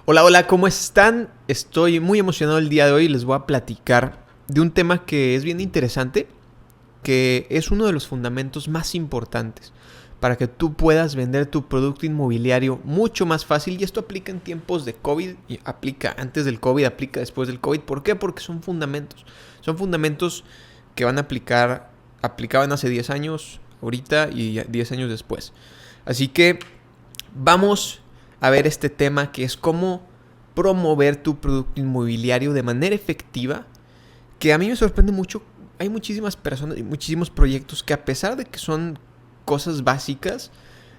Hola, hola, ¿cómo están? Estoy muy emocionado el día de hoy. Les voy a platicar de un tema que es bien interesante, que es uno de los fundamentos más importantes para que tú puedas vender tu producto inmobiliario mucho más fácil. Y esto aplica en tiempos de COVID, y aplica antes del COVID, aplica después del COVID. ¿Por qué? Porque son fundamentos. Son fundamentos que van a aplicaban hace 10 años, ahorita y 10 años después. Así que vamos a ver este tema que es cómo promover tu producto inmobiliario de manera efectiva, que a mí me sorprende mucho. Hay muchísimas personas y muchísimos proyectos que, a pesar de que son cosas básicas,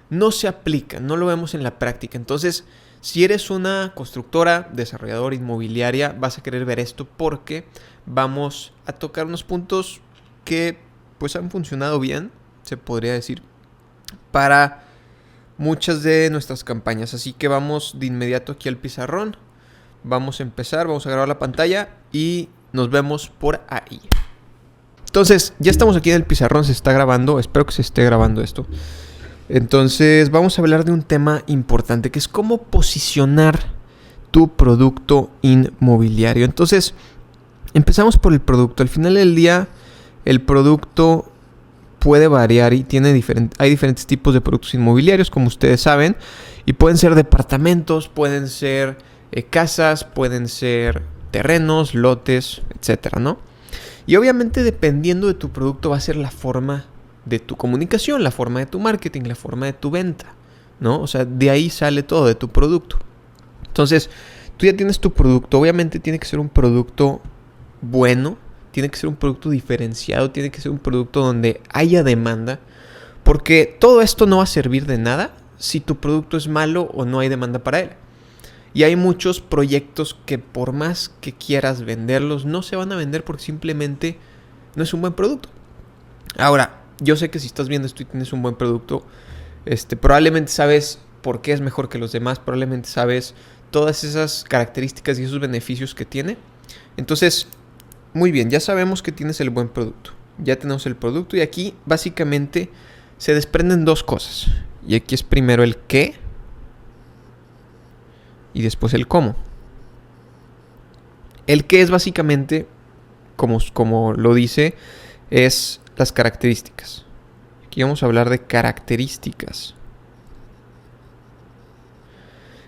no se aplican, no lo vemos en la práctica. Entonces, si eres una constructora, desarrolladora inmobiliaria, vas a querer ver esto porque vamos a tocar unos puntos que pues han funcionado bien, se podría decir, para muchas de nuestras campañas. Así que vamos de inmediato aquí al pizarrón. Vamos a empezar, vamos a grabar la pantalla y nos vemos por ahí. Entonces, ya estamos aquí en el pizarrón, se está grabando, espero que se esté grabando esto. Entonces, vamos a hablar de un tema importante, que es cómo posicionar tu producto inmobiliario. Entonces, empezamos por el producto. Al final del día, el producto puede variar y hay diferentes tipos de productos inmobiliarios, como ustedes saben, y pueden ser departamentos, pueden ser casas, pueden ser terrenos, lotes, etcétera, ¿no? Y obviamente, dependiendo de tu producto, va a ser la forma de tu comunicación, la forma de tu marketing, la forma de tu venta, ¿no? O sea, de ahí sale todo, de tu producto. Entonces, tú ya tienes tu producto. Obviamente tiene que ser un producto bueno, tiene que ser un producto diferenciado, tiene que ser un producto donde haya demanda, porque todo esto no va a servir de nada si tu producto es malo o no hay demanda para él. Y hay muchos proyectos que, por más que quieras venderlos, no se van a vender porque simplemente no es un buen producto. Ahora, yo sé que si estás viendo esto y tienes un buen producto, probablemente sabes por qué es mejor que los demás, probablemente sabes todas esas características y esos beneficios que tiene. Entonces, muy bien, ya sabemos que tienes el buen producto. Ya tenemos el producto y aquí básicamente se desprenden dos cosas. Y aquí es primero el qué y después el cómo. El qué es básicamente, como lo dice, es las características. Aquí vamos a hablar de características.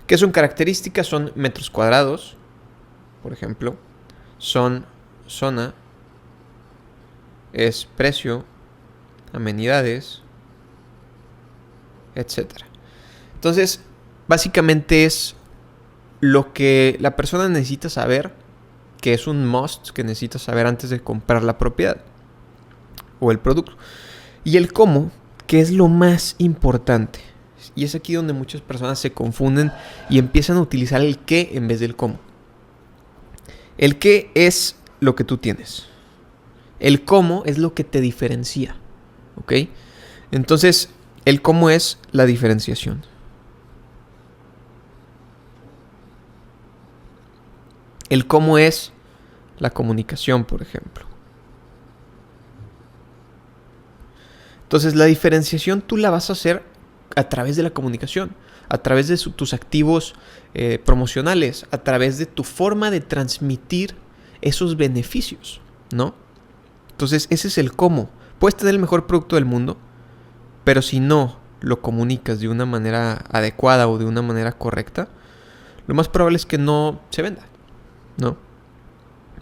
¿Qué son características? Son metros cuadrados, por ejemplo. Son zona, es precio, amenidades, etcétera. Entonces, básicamente es lo que la persona necesita saber, que es un must que necesita saber antes de comprar la propiedad o el producto. Y el cómo, que es lo más importante. Y es aquí donde muchas personas se confunden y empiezan a utilizar el qué en vez del cómo. El qué es lo que tú tienes. El cómo es lo que te diferencia. ¿Ok? Entonces, el cómo es la diferenciación. El cómo es la comunicación, por ejemplo. Entonces, la diferenciación tú la vas a hacer a través de la comunicación, a través de tus activos promocionales, a través de tu forma de transmitir esos beneficios, ¿no? Entonces, ese es el cómo. Puedes tener el mejor producto del mundo, pero si no lo comunicas de una manera adecuada o de una manera correcta, lo más probable es que no se venda, ¿no?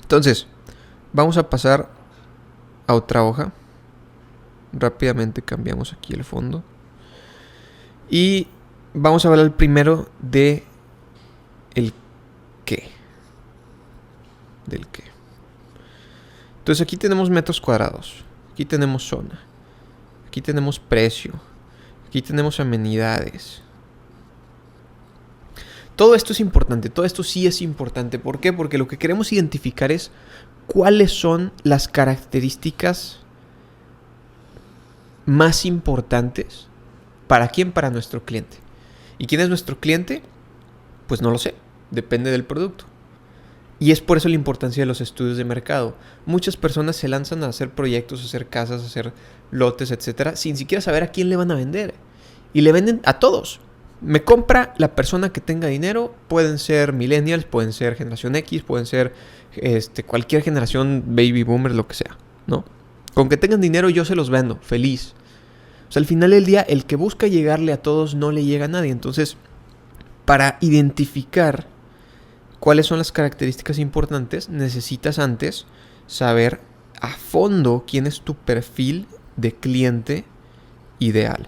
Entonces, vamos a pasar a otra hoja. Rápidamente cambiamos aquí el fondo. Y vamos a hablar primero de el qué. Del qué. Entonces, aquí tenemos metros cuadrados. Aquí tenemos zona. Aquí tenemos precio. Aquí tenemos amenidades. Todo esto es importante, todo esto sí es importante. ¿Por qué? Porque lo que queremos identificar es cuáles son las características más importantes. ¿Para quién? Para nuestro cliente. ¿Y quién es nuestro cliente? Pues no lo sé, depende del producto. Y es por eso la importancia de los estudios de mercado. Muchas personas se lanzan a hacer proyectos, a hacer casas, a hacer lotes, etcétera, sin siquiera saber a quién le van a vender. Y le venden a todos. Me compra la persona que tenga dinero. Pueden ser millennials, pueden ser generación X, pueden ser cualquier generación, baby boomer, lo que sea, ¿no? Con que tengan dinero yo se los vendo, feliz. O sea, al final del día, el que busca llegarle a todos no le llega a nadie. Entonces, para identificar cuáles son las características importantes, necesitas antes saber a fondo quién es tu perfil de cliente ideal.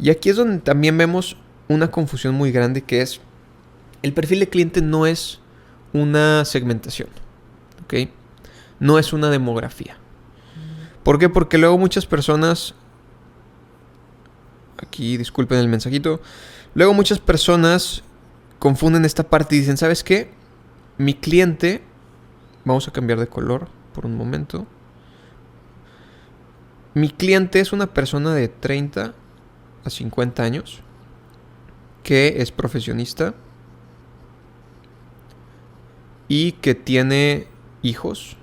Y aquí es donde también vemos una confusión muy grande, que es el perfil de cliente no es una segmentación, ¿ok? No es una demografía. ¿Por qué? Porque luego muchas personas, aquí disculpen el mensajito, luego muchas personas confunden esta parte y dicen, ¿sabes qué? Mi cliente, vamos a cambiar de color por un momento. Mi cliente es una persona de 30 a 50 años que es profesionista y que tiene hijos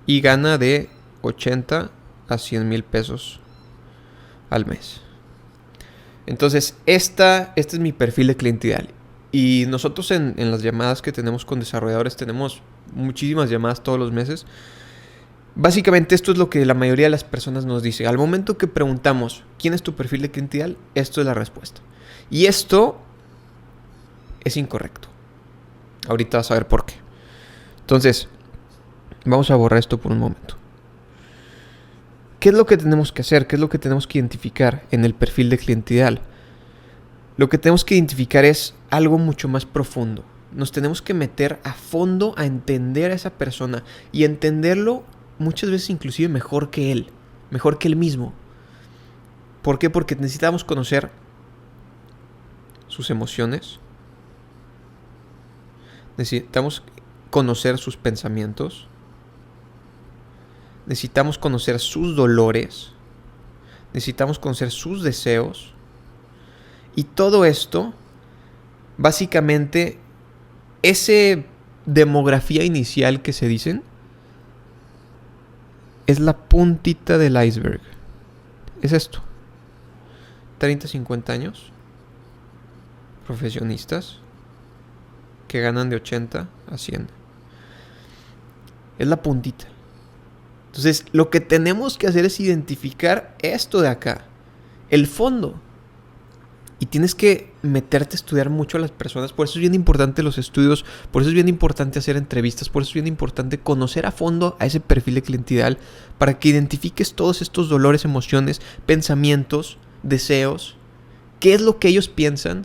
y gana de 80 a 100 mil pesos al mes. Entonces, este es mi perfil de cliente ideal. Y nosotros en las llamadas que tenemos con desarrolladores, tenemos muchísimas llamadas todos los meses. Básicamente esto es lo que la mayoría de las personas nos dice. Al momento que preguntamos, ¿quién es tu perfil de cliente ideal? Esto es la respuesta. Y esto es incorrecto. Ahorita vas a ver por qué. Entonces, vamos a borrar esto por un momento. ¿Qué es lo que tenemos que hacer? ¿Qué es lo que tenemos que identificar en el perfil de cliente ideal? Lo que tenemos que identificar es algo mucho más profundo. Nos tenemos que meter a fondo a entender a esa persona y entenderlo muchas veces inclusive mejor que él mismo. ¿Por qué? Porque necesitamos conocer sus emociones, necesitamos conocer sus pensamientos, necesitamos conocer sus dolores, necesitamos conocer sus deseos, y todo esto, básicamente, ese demografía inicial que se dicen, es la puntita del iceberg. Es esto. 30, 50 años. Profesionistas que ganan de 80 a 100. Es la puntita. Entonces, lo que tenemos que hacer es identificar esto de acá. El fondo. Y tienes que meterte a estudiar mucho a las personas. Por eso es bien importante los estudios. Por eso es bien importante hacer entrevistas. Por eso es bien importante conocer a fondo a ese perfil de cliente ideal. Para que identifiques todos estos dolores, emociones, pensamientos, deseos. ¿Qué es lo que ellos piensan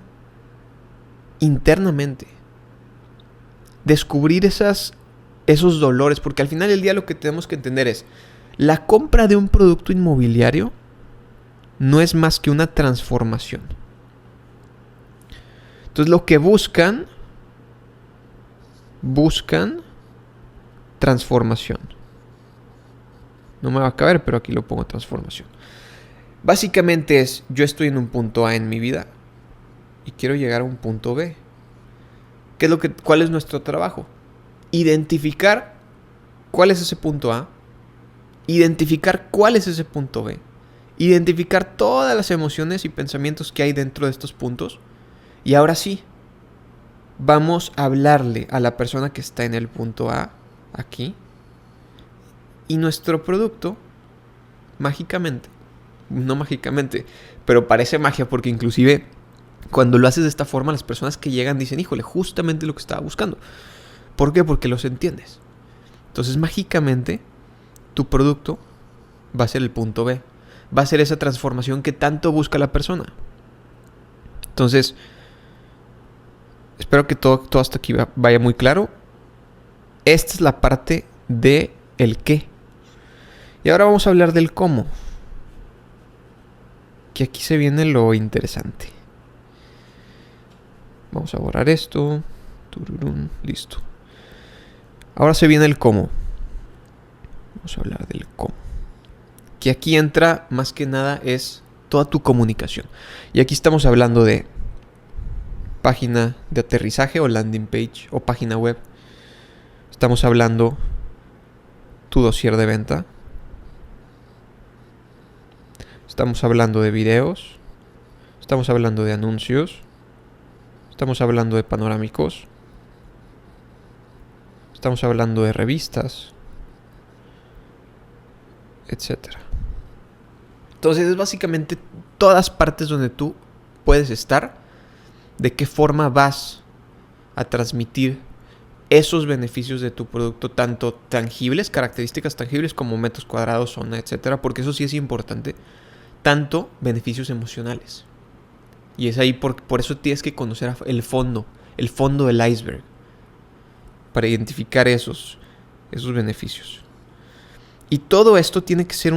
internamente? Descubrir esos dolores. Porque al final del día lo que tenemos que entender es: la compra de un producto inmobiliario no es más que una transformación. Entonces lo que buscan transformación. No me va a caber, pero aquí lo pongo transformación. Básicamente es, yo estoy en un punto A en mi vida y quiero llegar a un punto B. ¿Cuál es nuestro trabajo? Identificar cuál es ese punto A, identificar cuál es ese punto B, identificar todas las emociones y pensamientos que hay dentro de estos puntos. Y ahora sí, vamos a hablarle a la persona que está en el punto A, aquí. Y nuestro producto, mágicamente, no mágicamente, pero parece magia porque inclusive cuando lo haces de esta forma, las personas que llegan dicen, híjole, justamente lo que estaba buscando. ¿Por qué? Porque los entiendes. Entonces, mágicamente, tu producto va a ser el punto B. Va a ser esa transformación que tanto busca la persona. Entonces, espero que todo hasta aquí vaya muy claro. Esta es la parte de el qué. Y ahora vamos a hablar del cómo. Que aquí se viene lo interesante. Vamos a borrar esto. Tururún, listo. Ahora se viene el cómo. Vamos a hablar del cómo. Que aquí entra más que nada es toda tu comunicación. Y aquí estamos hablando de página de aterrizaje o landing page o página web. Estamos hablando tu dossier de venta. Estamos hablando de videos. Estamos hablando de anuncios. Estamos hablando de panorámicos. Estamos hablando de revistas, etcétera. Entonces es básicamente todas partes donde tú puedes estar, de qué forma vas a transmitir esos beneficios de tu producto, tanto tangibles, características tangibles como metros cuadrados, zona, etcétera, porque eso sí es importante, tanto beneficios emocionales. Y es ahí por eso tienes que conocer el fondo del iceberg, para identificar esos beneficios. Y todo esto tiene que ser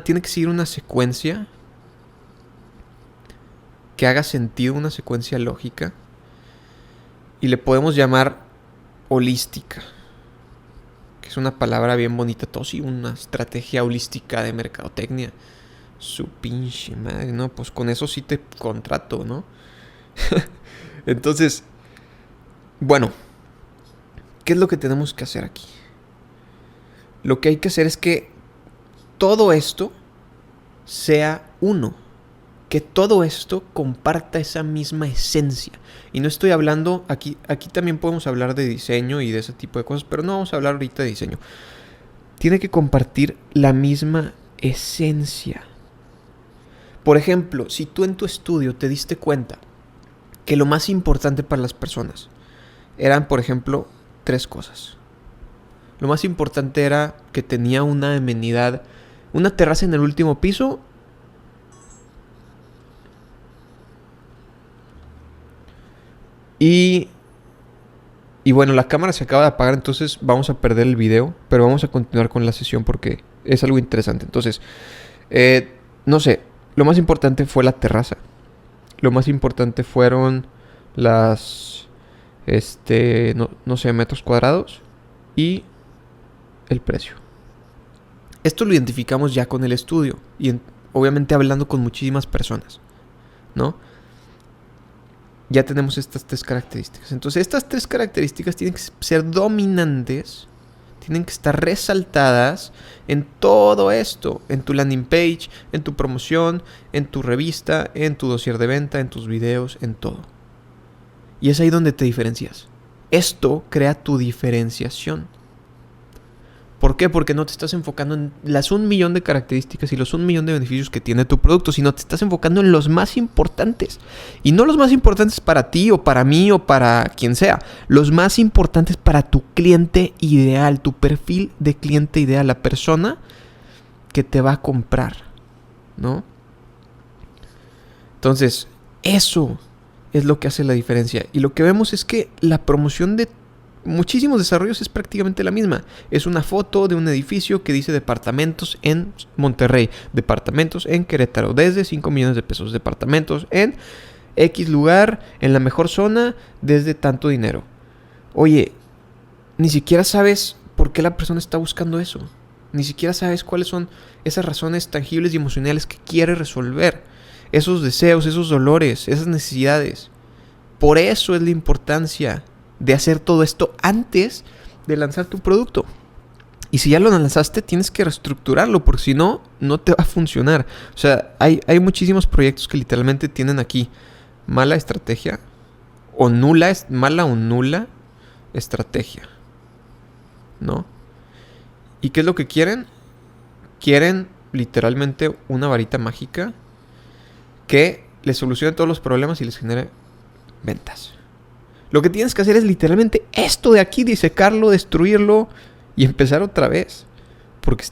tiene que seguir una secuencia que haga sentido, una secuencia lógica, y le podemos llamar holística, que es una palabra bien bonita, todo sí, una estrategia holística de mercadotecnia. Su pinche madre, ¿no? Pues con eso sí te contrato, ¿no? Entonces, bueno, ¿qué es lo que tenemos que hacer aquí? Lo que hay que hacer es que todo esto sea uno. Que todo esto comparta esa misma esencia. Y no estoy hablando, aquí también podemos hablar de diseño y de ese tipo de cosas, pero no vamos a hablar ahorita de diseño. Tiene que compartir la misma esencia. Por ejemplo, si tú en tu estudio te diste cuenta que lo más importante para las personas eran, por ejemplo, 3 cosas. Lo más importante era que tenía una amenidad, una terraza en el último piso. Y bueno, la cámara se acaba de apagar, entonces vamos a perder el video, pero vamos a continuar con la sesión porque es algo interesante. Entonces, no sé, lo más importante fue la terraza. Lo más importante fueron las, no sé, metros cuadrados y el precio. Esto lo identificamos ya con el estudio y obviamente hablando con muchísimas personas, ¿no? Ya tenemos estas 3 características. Entonces estas 3 características tienen que ser dominantes, tienen que estar resaltadas en todo esto, en tu landing page, en tu promoción, en tu revista, en tu dossier de venta, en tus videos, en todo. Y es ahí donde te diferencias. Esto crea tu diferenciación. ¿Por qué? Porque no te estás enfocando en las 1.000.000 de características y los 1.000.000 de beneficios que tiene tu producto, sino te estás enfocando en los más importantes. Y no los más importantes para ti o para mí o para quien sea. Los más importantes para tu cliente ideal, tu perfil de cliente ideal, la persona que te va a comprar, ¿no? Entonces, eso es lo que hace la diferencia. Y lo que vemos es que la promoción de muchísimos desarrollos es prácticamente la misma. Es una foto de un edificio que dice departamentos en Monterrey, departamentos en Querétaro, desde 5 millones de pesos, departamentos en X lugar, en la mejor zona, desde tanto dinero. Oye, ni siquiera sabes por qué la persona está buscando eso. Ni siquiera sabes cuáles son esas razones tangibles y emocionales que quiere resolver. Esos deseos, esos dolores, esas necesidades. Por eso es la importancia de hacer todo esto antes de lanzar tu producto. Y si ya lo lanzaste, tienes que reestructurarlo, porque si no, no te va a funcionar. O sea, hay muchísimos proyectos que literalmente tienen aquí mala estrategia o mala o nula estrategia, ¿no? ¿Y qué es lo que quieren? Quieren literalmente una varita mágica que les solucione todos los problemas y les genere ventas. Lo que tienes que hacer es literalmente esto de aquí, disecarlo, destruirlo y empezar otra vez. Porque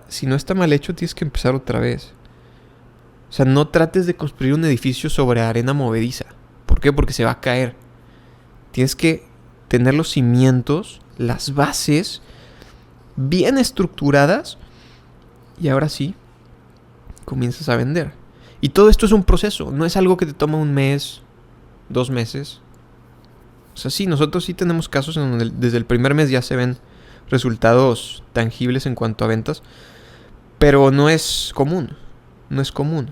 si no está mal hecho, tienes que empezar otra vez. O sea, no trates de construir un edificio sobre arena movediza. ¿Por qué? Porque se va a caer. Tienes que tener los cimientos, las bases bien estructuradas y ahora sí comienzas a vender. Y todo esto es un proceso, no es algo que te toma 1 mes, 2 meses. O sea, sí, nosotros sí tenemos casos en donde desde el primer mes ya se ven resultados tangibles en cuanto a ventas, pero no es común, no es común.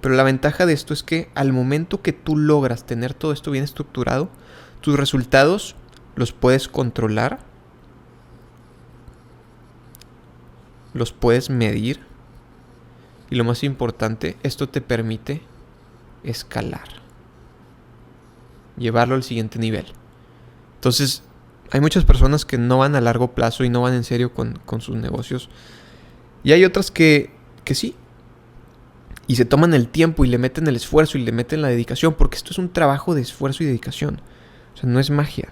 Pero la ventaja de esto es que al momento que tú logras tener todo esto bien estructurado, tus resultados los puedes controlar, los puedes medir Y lo más importante, esto te permite escalar. Llevarlo al siguiente nivel. Entonces, hay muchas personas que no van a largo plazo y no van en serio con sus negocios. Y hay otras que sí. Y se toman el tiempo y le meten el esfuerzo y le meten la dedicación. Porque esto es un trabajo de esfuerzo y dedicación. O sea, no es magia.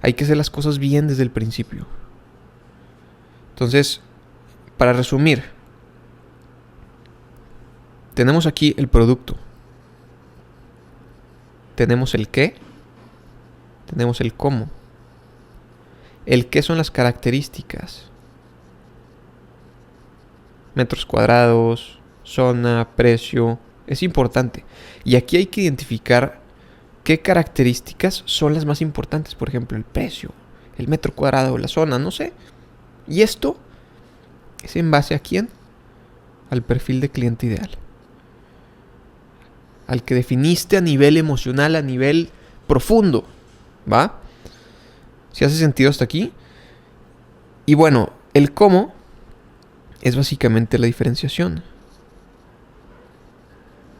Hay que hacer las cosas bien desde el principio. Entonces, para resumir, tenemos aquí el producto. Tenemos el qué. Tenemos el cómo. El qué son las características. Metros cuadrados, zona, precio. Es importante. Y aquí hay que identificar qué características son las más importantes. Por ejemplo, el precio, el metro cuadrado, la zona, no sé. Y esto es en base a quién? Al perfil de cliente ideal. Al que definiste a nivel emocional, a nivel profundo. ¿Va? ¿Si hace sentido hasta aquí? Y bueno, el cómo es básicamente la diferenciación.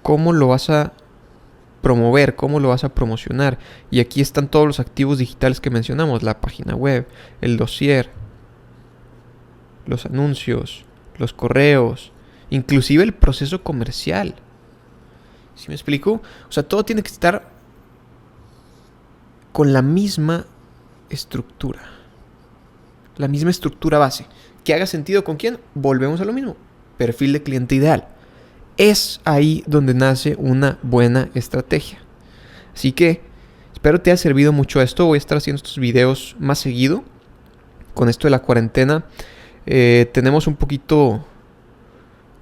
¿Cómo lo vas a promover? ¿Cómo lo vas a promocionar? Y aquí están todos los activos digitales que mencionamos. La página web, el dossier, los anuncios, los correos, inclusive el proceso comercial. ¿Sí me explico? O sea, todo tiene que estar con la misma estructura. La misma estructura base. ¿Que haga sentido con quién? Volvemos a lo mismo. Perfil de cliente ideal. Es ahí donde nace una buena estrategia. Así que espero te haya servido mucho esto. Voy a estar haciendo estos videos más seguido. Con esto de la cuarentena. Tenemos un poquito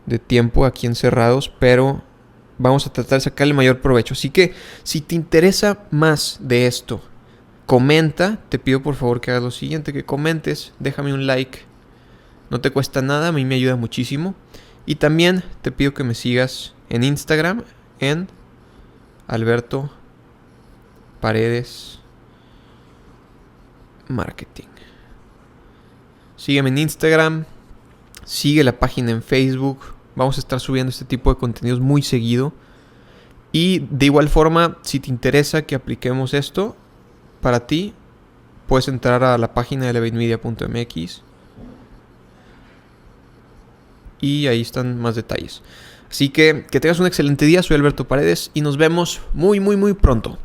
de tiempo aquí encerrados, pero vamos a tratar de sacarle el mayor provecho. Así que si te interesa más de esto, comenta. Te pido por favor que hagas lo siguiente, que comentes, déjame un like. No te cuesta nada, a mí me ayuda muchísimo. Y también te pido que me sigas en Instagram, en Alberto Paredes Marketing. Sígueme en Instagram, sigue la página en Facebook. Vamos a estar subiendo este tipo de contenidos muy seguido. Y de igual forma, si te interesa que apliquemos esto para ti, puedes entrar a la página de elevatemedia.mx y ahí están más detalles. Así que tengas un excelente día. Soy Alberto Paredes y nos vemos muy pronto.